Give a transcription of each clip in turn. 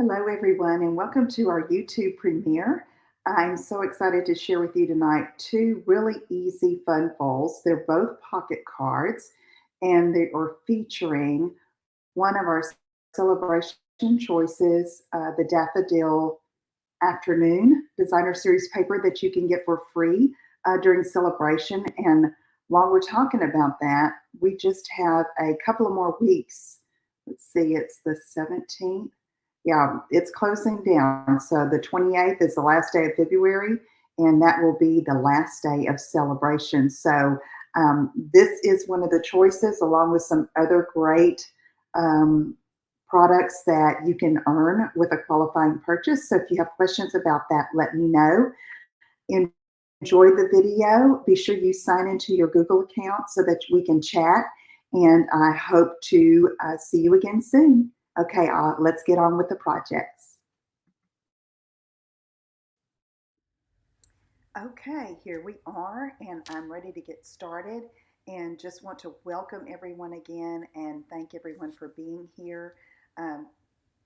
Hello, everyone, and welcome to our YouTube premiere. I'm so excited to share with you tonight two really easy fun folds. They're both pocket cards, and they are featuring one of our celebration choices, the Daffodil Afternoon designer series paper that you can get for free during celebration. And while we're talking about that, we just have a couple of more weeks. Let's see, it's the 17th. Yeah, it's closing down. So the 28th is the last day of February, and that will be the last day of celebration. So this is one of the choices, along with some other great um, products that you can earn with a qualifying purchase. So if you have questions about that, let me know. Enjoy the video. Be sure you sign into your Google account so that we can chat. And I hope to see you again soon. Okay, let's get on with the projects. Okay, here we are, and I'm ready to get started. And just want to welcome everyone again and thank everyone for being here. Um,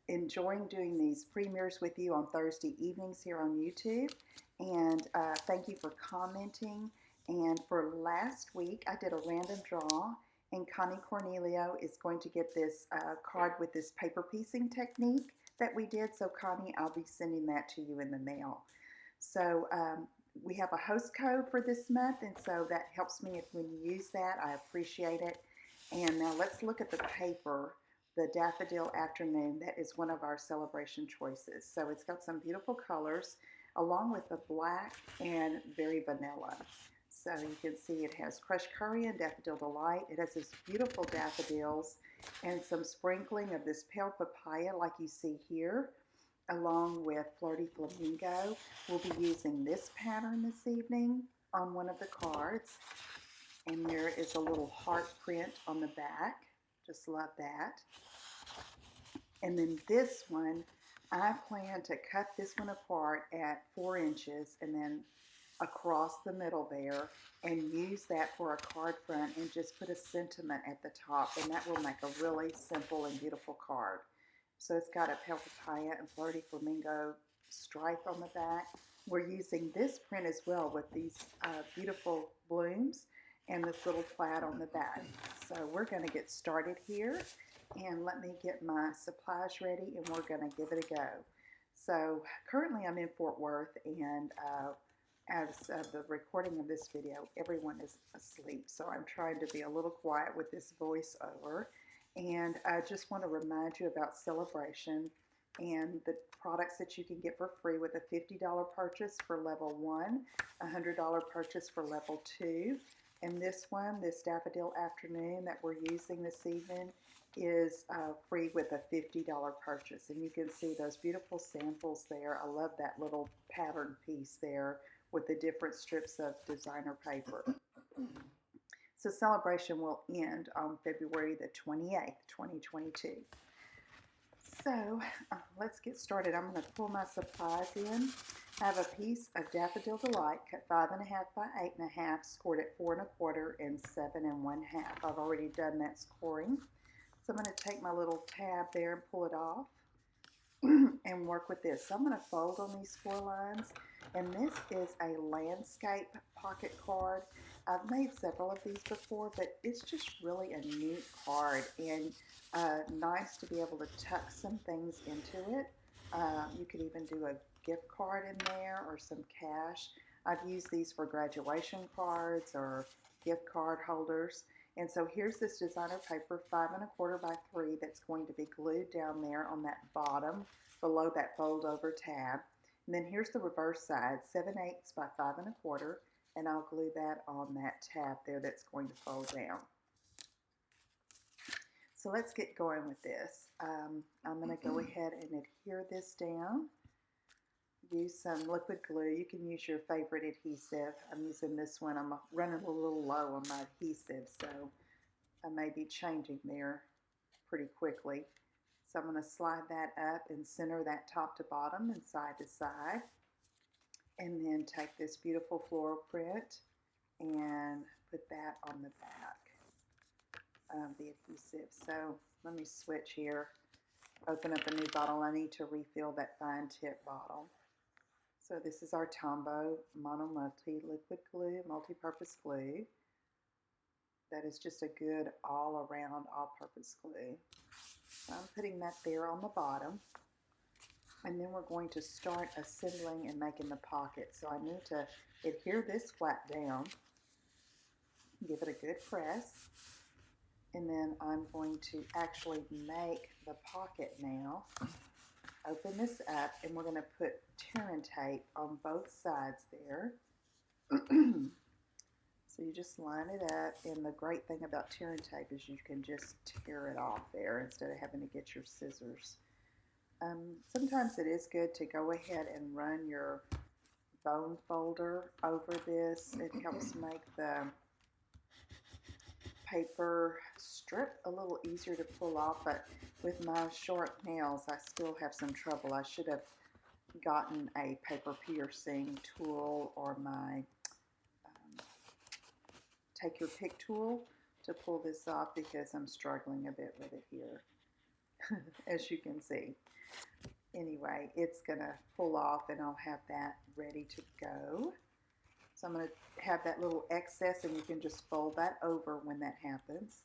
Enjoying doing these premieres with you on Thursday evenings here on YouTube. And thank you for commenting. And for last week, I did a random draw, and Connie Cornelio is going to get this card with this paper piecing technique that we did. So, Connie, I'll be sending that to you in the mail. So, we have a host code for this month, and so that helps me if when you use that. I appreciate it. And now let's look at the paper, the Daffodil Afternoon. That is one of our celebration choices. So it's got some beautiful colors along with the black and very vanilla. So you can see it has crushed curry and daffodil delight. It has this beautiful daffodils and some sprinkling of this pale papaya like you see here, along with Flirty Flamingo. We'll be using this pattern this evening on one of the cards. And there is a little heart print on the back. Just love that. And then this one, I plan to cut this one apart at 4 inches and then across the middle there and use that for a card front and just put a sentiment at the top, and that will make a really simple and beautiful card. So it's got a pale papaya and flirty flamingo stripe on the back. We're using this print as well with these beautiful blooms and this little plaid on the back. So we're going to get started here, and let me get my supplies ready and we're going to give it a go. So currently I'm in Fort Worth, and as of the recording of this video, everyone is asleep. So I'm trying to be a little quiet with this voiceover. And I just want to remind you about Celebration and the products that you can get for free with a $50 purchase for level 1, a $100 purchase for level 2. And this one, this Daffodil Afternoon that we're using this evening, is free with a $50 purchase. And you can see those beautiful samples there. I love that little pattern piece there with the different strips of designer paper. So Celebration will end on February the 28th, 2022. So let's get started. I'm going to pull my supplies in. I have a piece of Daffodil Delight cut 5.5 by 8.5, scored at 4.25 and 7 1/2. I've already done that scoring. So I'm going to take my little tab there and pull it off and work with this. So I'm going to fold on these 4 lines, and this is a landscape pocket card. I've made several of these before, but it's just really a neat card, and nice to be able to tuck some things into it. You could even do a gift card in there or some cash. I've used these for graduation cards or gift card holders. And so here's this designer paper, 5.25 by 3, that's going to be glued down there on that bottom below that fold over tab. And then here's the reverse side, 7/8 by 5.25, and I'll glue that on that tab there that's going to fold down. So let's get going with this. I'm going to go ahead and adhere this down. Use some liquid glue. You can use your favorite adhesive. I'm using this one. I'm running a little low on my adhesive, so I may be changing there pretty quickly. So I'm going to slide that up and center that top to bottom and side to side. And then take this beautiful floral print and put that on the back of the adhesive. So let me switch here. open up a new bottle, I need to refill that fine tip bottle. So this is our Tombow Mono Multi Liquid Glue, multi-purpose glue. That is just a good all-around, all-purpose glue. So I'm putting that there on the bottom. And then we're going to start assembling and making the pocket. So I need to adhere this flat down, give it a good press, and then I'm going to actually make the pocket now. Open this up, and we're going to put tear and tape on both sides there. So you just line it up, and the great thing about tear and tape is you can just tear it off there instead of having to get your scissors. Sometimes it is good to go ahead and run your bone folder over this. It helps make the paper strip a little easier to pull off, but with my short nails I still have some trouble. I should have gotten a paper piercing tool or my take your pick tool to pull this off because I'm struggling a bit with it here as you can see. Anyway, it's gonna pull off and I'll have that ready to go. So I'm going to have that little excess, and you can just fold that over when that happens.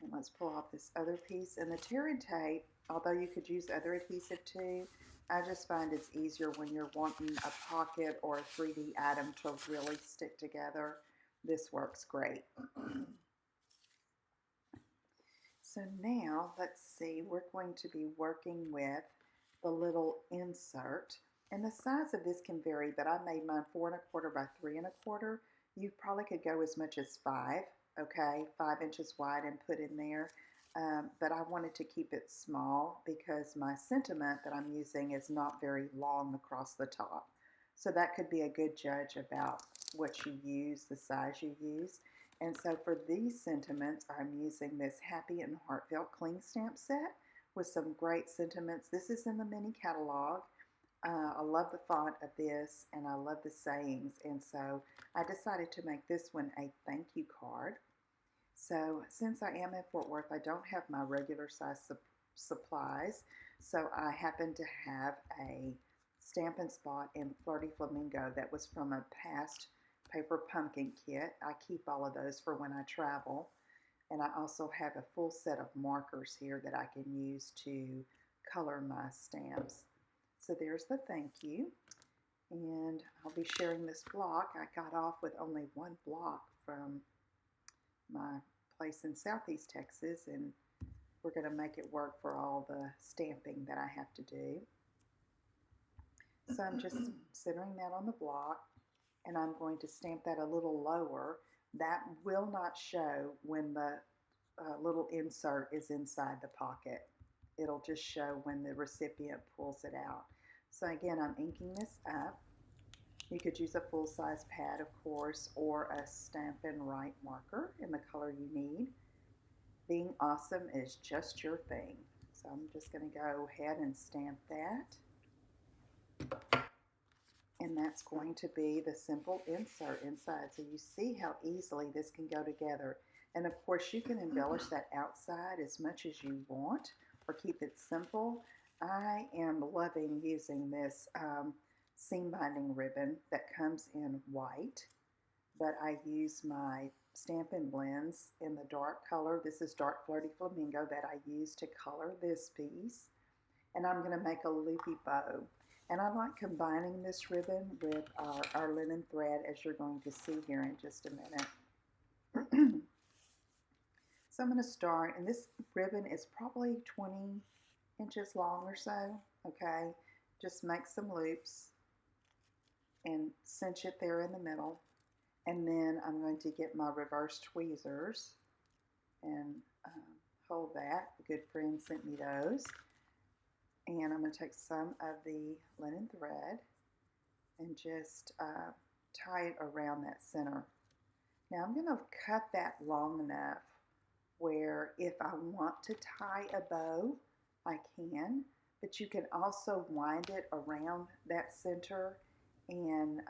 And let's pull off this other piece. And the tear and tape, although you could use other adhesive too, I just find it's easier when you're wanting a pocket or a 3D item to really stick together. This works great. So now, let's see, we're going to be working with the little insert. And the size of this can vary, but I made mine 4 1/4 by 3 1/4. You probably could go as much as 5, okay, 5 inches wide and put in there. But I wanted to keep it small because my sentiment that I'm using is not very long across the top. So that could be a good judge about what you use, the size you use. And so for these sentiments, I'm using this Happy and Heartfelt Cling Stamp set with some great sentiments. This is in the mini catalog. I love the font of this, and I love the sayings, and so I decided to make this one a thank you card. So since I am in Fort Worth, I don't have my regular size supplies, so I happen to have a Stampin' Spot in Flirty Flamingo that was from a past paper pumpkin kit. I keep all of those for when I travel, and I also have a full set of markers here that I can use to color my stamps. So there's the thank you, and I'll be sharing this block. I got off with only one block from my place in Southeast Texas, and we're going to make it work for all the stamping that I have to do. So I'm just centering that on the block, and I'm going to stamp that a little lower. That will not show when the little insert is inside the pocket. It'll just show when the recipient pulls it out. So again, I'm inking this up. You could use a full-size pad, of course, or a Stampin' Write marker in the color you need. Being awesome is just your thing. So I'm just going to go ahead and stamp that. And that's going to be the simple insert inside. So you see how easily this can go together. And of course, you can embellish that outside as much as you want or keep it simple. I am loving using this seam binding ribbon that comes in white, but I use my Stampin' Blends in the dark color. This is Dark Flirty Flamingo that I use to color this piece. And I'm going to make a loopy bow. And I like combining this ribbon with our linen thread, as you're going to see here in just a minute. So I'm going to start, and this ribbon is probably 20 inches long or so, okay? Just make some loops and cinch it there in the middle. And then I'm going to get my reverse tweezers and hold that. A good friend sent me those. And I'm going to take some of the linen thread and just tie it around that center. Now I'm going to cut that long enough where if I want to tie a bow, I can, but you can also wind it around that center and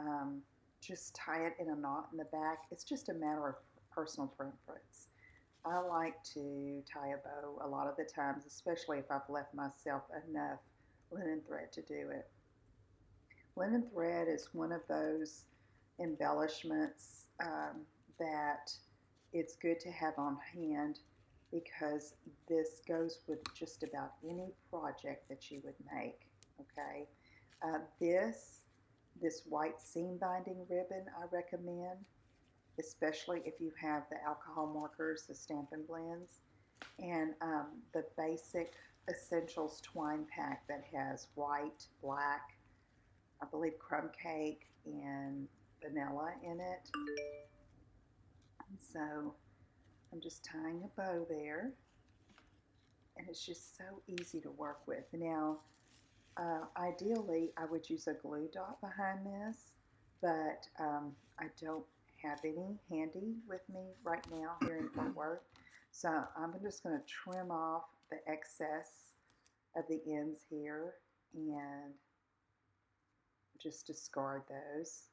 just tie it in a knot in the back. It's just a matter of personal preference. I like to tie a bow a lot of the times, especially if I've left myself enough linen thread to do it. Linen thread is one of those embellishments that it's good to have on hand because this goes with just about any project that you would make. Okay, this white seam binding ribbon I recommend, especially if you have the alcohol markers, the Stampin' Blends, and the basic essentials twine pack that has white, black, I believe crumb cake and vanilla in it. And so I'm just tying a bow there, and it's just so easy to work with. Now, ideally, I would use a glue dot behind this, but I don't have any handy with me right now here in Fort Worth. So I'm just going to trim off the excess of the ends here and just discard those.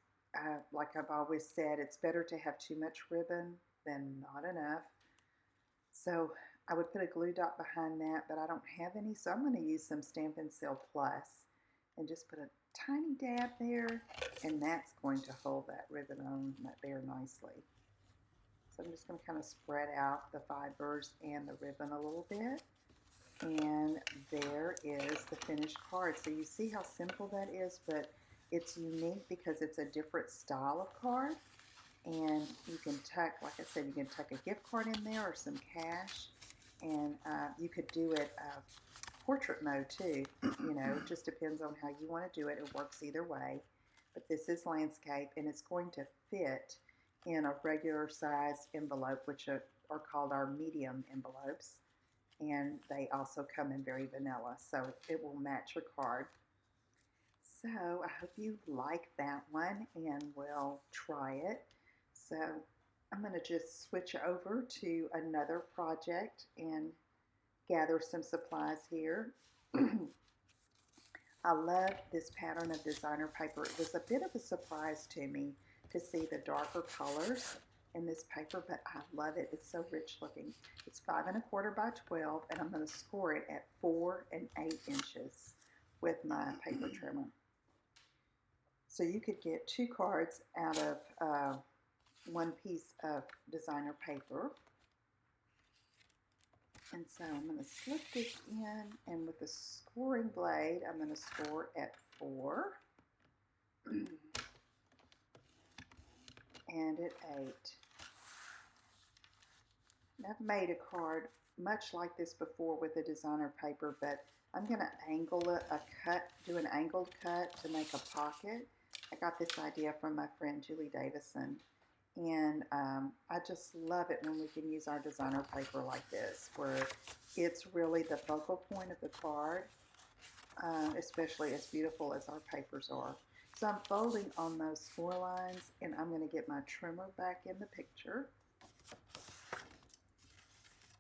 Like I've always said, it's better to have too much ribbon than not enough. So I would put a glue dot behind that, but I don't have any, so I'm going to use some Stampin' Seal Plus and just put a tiny dab there, and that's going to hold that ribbon on there nicely. So I'm just going to kind of spread out the fibers and the ribbon a little bit. And there is the finished card. So you see how simple that is, but it's unique because it's a different style of card. And you can tuck, like I said, you can tuck a gift card in there or some cash. And you could do it portrait mode too. You know, it just depends on how you want to do it. It works either way. But this is landscape, and it's going to fit in a regular size envelope, which are called our medium envelopes. And they also come in very vanilla, so it will match your card. So I hope you like that one and will try it. So I'm going to just switch over to another project and gather some supplies here. I love this pattern of designer paper. It was a bit of a surprise to me to see the darker colors in this paper, but I love it. It's so rich looking. It's 5 1/4 by 12, and I'm going to score it at 4 8 inches with my paper trimmer. So you could get 2 cards out of one piece of designer paper. And so I'm going to slip this in, and with the scoring blade, I'm going to score at 4 and at 8. I've made a card much like this before with a designer paper, but I'm going to angle it, do an angled cut to make a pocket. I got this idea from my friend Julie Davison, and I just love it when we can use our designer paper like this, where it's really the focal point of the card, especially as beautiful as our papers are. So I'm folding on those score lines, and I'm going to get my trimmer back in the picture.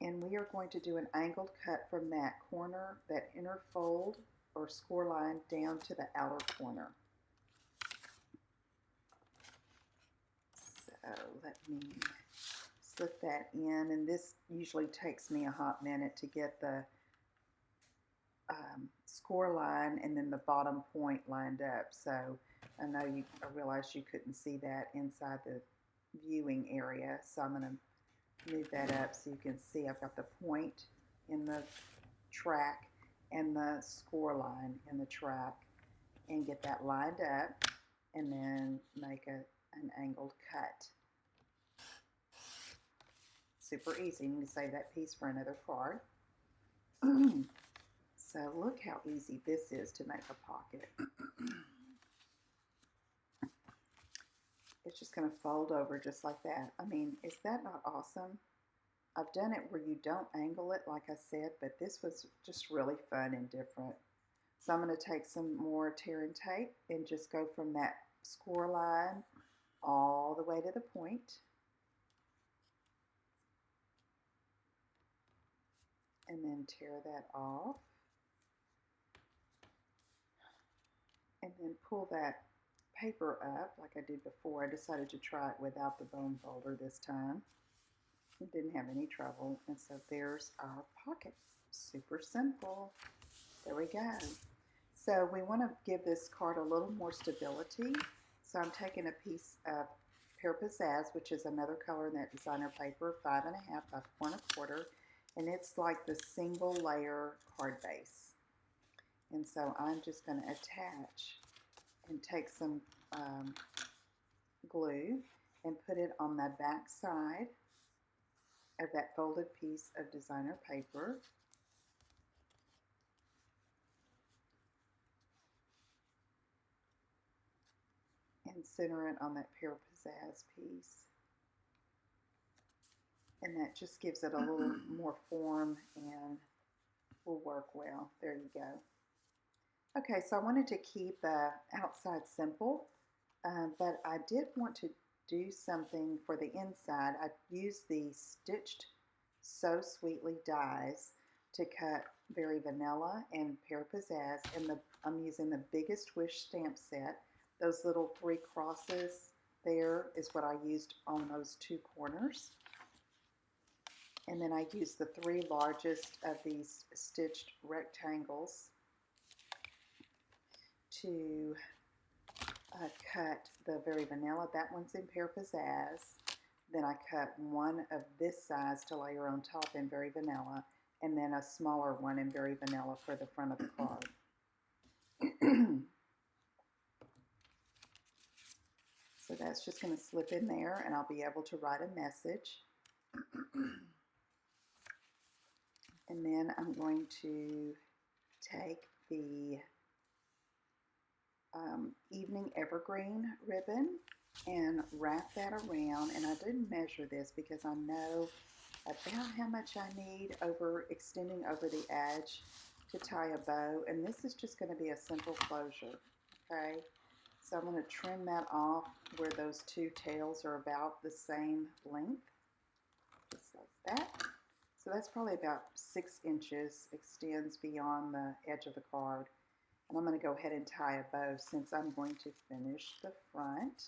And we are going to do an angled cut from that corner, that inner fold or score line, down to the outer corner. So let me slip that in, and this usually takes me a hot minute to get the score line and then the bottom point lined up. So I realized you couldn't see that inside the viewing area, so I'm going to move that up so you can see I've got the point in the track and the score line in the track, and get that lined up and then make an angled cut. Super easy. You can save that piece for another card. So look how easy this is to make a pocket. It's just going to fold over just like that. I mean, is that not awesome? I've done it where you don't angle it, like I said, but this was just really fun and different. So I'm going to take some more tear and tape and just go from that score line all the way to the point. And then tear that off. And then pull that paper up like I did before. I decided to try it without the bone folder this time. Didn't have any trouble. And so there's our pocket. Super simple. There we go. So we want to give this card a little more stability. So I'm taking a piece of Pear Pizzazz, which is another color in that designer paper, 5.5 by 4.25, and it's like the single layer card base. And so I'm just going to attach and take some glue and put it on the back side of that folded piece of designer paper. And center it on that Pear Pizzazz piece. And that just gives it a little more form and will work well. There you go. Okay, so I wanted to keep the outside simple, but I did want to do something for the inside. I used the Stitched So Sweetly dies to cut Very Vanilla and Pear Pizzazz, and I'm using the Biggest Wish stamp set. Those little 3 crosses there is what I used on those 2 corners. And then I used the 3 largest of these stitched rectangles to cut the Very Vanilla. That one's in Pear Pizzazz. Then I cut one of this size to layer on top in Very Vanilla, and then a smaller one in Very Vanilla for the front of the card. So that's just going to slip in there, and I'll be able to write a message. And then I'm going to take the Evening Evergreen ribbon and wrap that around. And I didn't measure this because I know about how much I need extending over the edge to tie a bow. And this is just going to be a simple closure. Okay, so I'm going to trim that off where those 2 tails are about the same length, just like that. So that's probably about 6 inches, extends beyond the edge of the card. And I'm going to go ahead and tie a bow since I'm going to finish the front.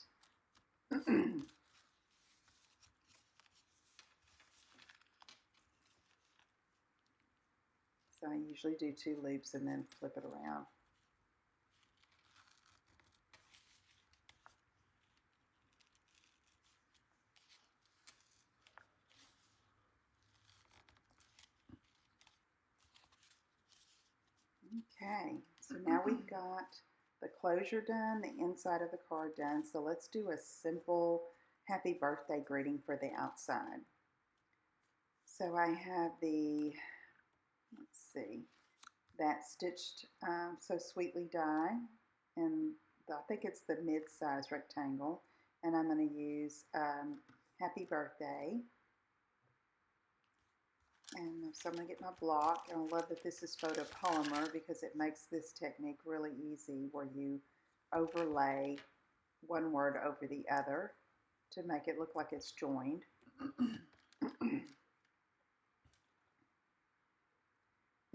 So I usually do 2 loops and then flip it around. Okay, so now we've got the closure done, the inside of the card done. So let's do a simple happy birthday greeting for the outside. So I have let's see, that Stitched So Sweetly die, and I think it's the mid-size rectangle, and I'm going to use Happy Birthday. And so I'm going to get my block, and I love that this is photopolymer because it makes this technique really easy where you overlay one word over the other to make it look like it's joined.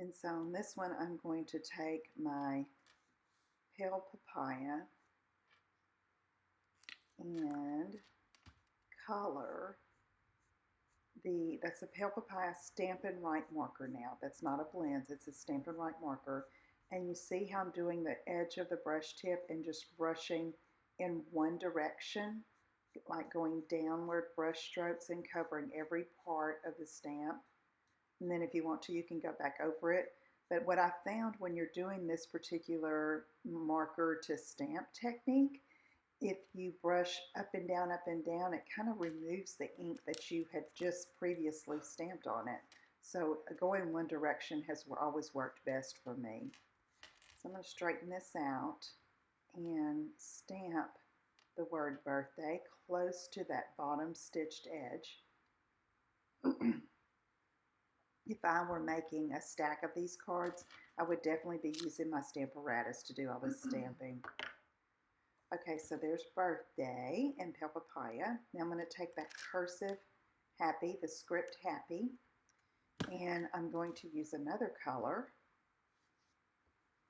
And so on this one, I'm going to take my Pale Papaya and color that's a Pale Papaya Stampin' Right marker now. That's not a blend, it's a Stampin' Right marker. And you see how I'm doing the edge of the brush tip and just brushing in one direction, like going downward brush strokes and covering every part of the stamp. And then if you want to, you can go back over it. But what I found when you're doing this particular marker to stamp technique, if you brush up and down, it kind of removes the ink that you had just previously stamped on it. So going one direction has always worked best for me. So I'm going to straighten this out and stamp the word birthday close to that bottom stitched edge. If I were making a stack of these cards, I would definitely be using my Stamparatus to do all this stamping. Okay, so there's birthday and Pale Papaya. Now I'm going to take that cursive happy, the script happy, and I'm going to use another color.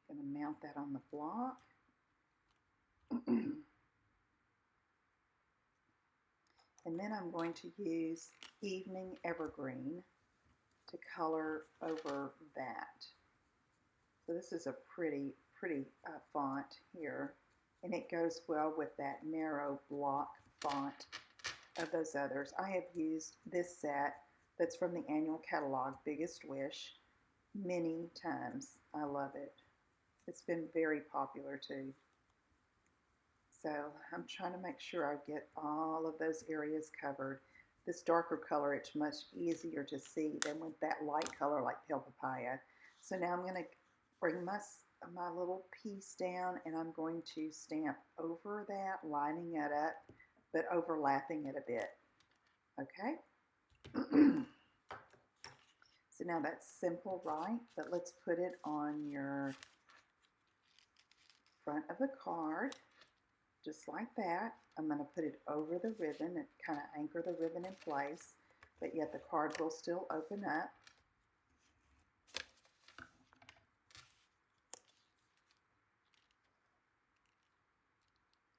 I'm going to mount that on the block. And then I'm going to use Evening Evergreen to color over that. So this is a pretty font here, and it goes well with that narrow block font of those others. I have used this set that's from the annual catalog, Biggest Wish, many times. I love it. It's been very popular too. So I'm trying to make sure I get all of those areas covered. This darker color, it's much easier to see than with that light color like Pale Papaya. So now I'm going to bring my little piece down, and I'm going to stamp over that, lining it up, but overlapping it a bit. Okay? So now that's simple, right? But let's put it on your front of the card, just like that. I'm going to put it over the ribbon and kind of anchor the ribbon in place, but yet the card will still open up.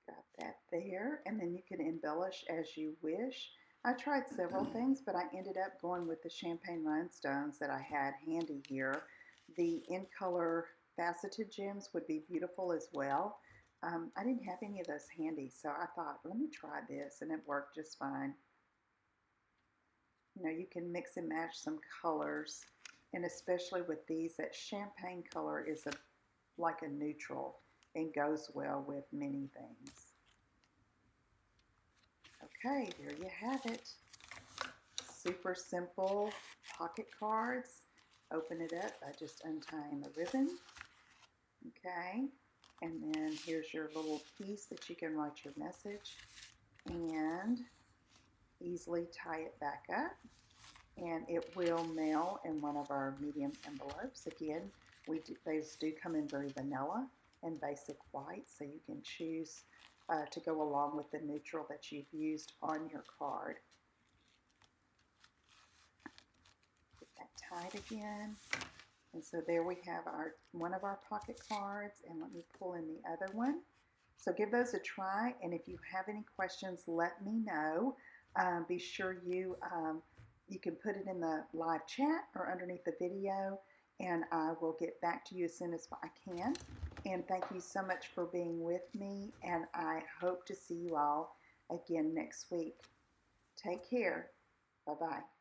Got that there, and then you can embellish as you wish. I tried several things, but I ended up going with the champagne rhinestones that I had handy here. The in color faceted gems would be beautiful as well. I didn't have any of those handy, so I thought, let me try this, and it worked just fine. You know, you can mix and match some colors, and especially with these, that champagne color is like a neutral and goes well with many things. Okay, there you have it. Super simple pocket cards. Open it up by just untying the ribbon. Okay, and then here's your little piece that you can write your message and easily tie it back up. And it will mail in one of our medium envelopes. Again, those do come in very vanilla and basic white, so you can choose to go along with the neutral that you've used on your card. Get that tied again. And so there we have one of our pocket cards, and let me pull in the other one. So give those a try, and if you have any questions, let me know. Be sure you can put it in the live chat or underneath the video, and I will get back to you as soon as I can. And thank you so much for being with me, and I hope to see you all again next week. Take care. Bye-bye.